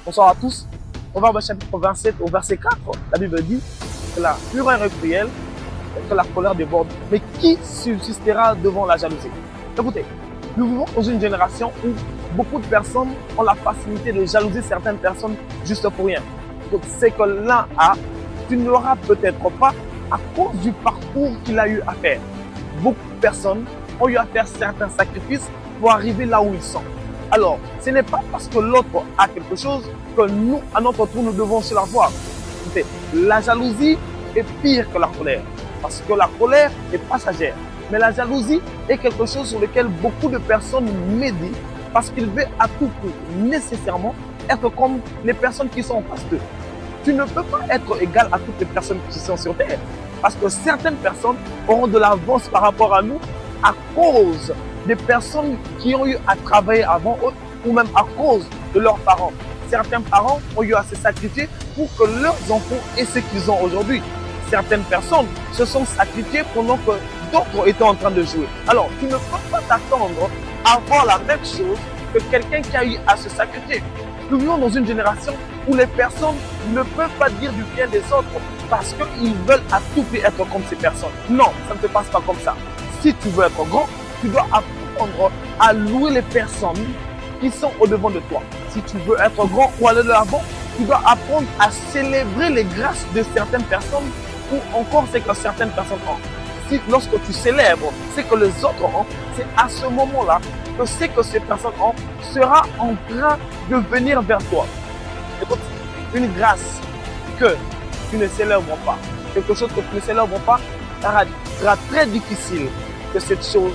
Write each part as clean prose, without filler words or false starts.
Bonsoir à tous. On va au chapitre 27 au verset 4. La Bible dit que la fureur est cruelle, que la colère déborde. Mais qui subsistera devant la jalousie? Écoutez, nous vivons dans une génération où beaucoup de personnes ont la facilité de jalouser certaines personnes juste pour rien. Donc, c'est que l'un a, tu ne l'auras peut-être pas à cause du parcours qu'il a eu à faire. Beaucoup de personnes ont eu à faire certains sacrifices pour arriver là où ils sont. Alors, ce n'est pas parce que l'autre a quelque chose que nous, à notre tour, nous devons se l'avoir. La jalousie est pire que la colère. Parce que la colère est passagère. Mais la jalousie est quelque chose sur lequel beaucoup de personnes méditent parce qu'ils veulent à tout prix, nécessairement, être comme les personnes qui sont en face d'eux. Tu ne peux pas être égal à toutes les personnes qui sont sur Terre. Parce que certaines personnes auront de l'avance par rapport à nous à cause des personnes qui ont eu à travailler avant eux ou même à cause de leurs parents. Certains parents ont eu à se sacrifier pour que leurs enfants aient ce qu'ils ont aujourd'hui. Certaines personnes se sont sacrifiées pendant que d'autres étaient en train de jouer. Alors, tu ne peux pas t'attendre à avoir la même chose que quelqu'un qui a eu à se sacrifier. Nous vivons dans une génération où les personnes ne peuvent pas dire du bien des autres parce qu'ils veulent à tout prix être comme ces personnes. Non, ça ne se passe pas comme ça. Si tu veux être grand, tu dois apprendre à louer les personnes qui sont au-devant de toi. Si tu veux être grand ou aller de l'avant, tu dois apprendre à célébrer les grâces de certaines personnes ou encore ce que certaines personnes ont. Si lorsque tu célèbres ce que les autres ont, c'est à ce moment-là que ce que ces personnes ont sera en train de venir vers toi. Écoute, une grâce que tu ne célèbres pas, quelque chose que tu ne célèbres pas, sera très difficile que cette chose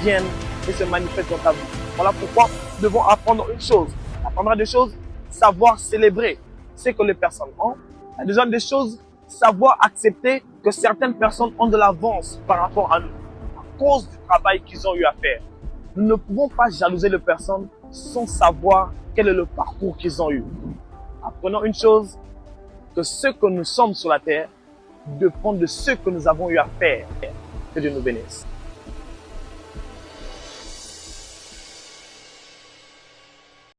vienne et se manifeste dans ta vie. Voilà pourquoi nous devons apprendre une chose. Apprendre des choses, savoir célébrer ce que les personnes ont. La deuxième des choses, savoir accepter que certaines personnes ont de l'avance par rapport à nous, à cause du travail qu'ils ont eu à faire. Nous ne pouvons pas jalouser les personnes sans savoir quel est le parcours qu'ils ont eu. Apprenons une chose, que ce que nous sommes sur la terre dépend de ce que nous avons eu à faire. Que Dieu nous bénisse.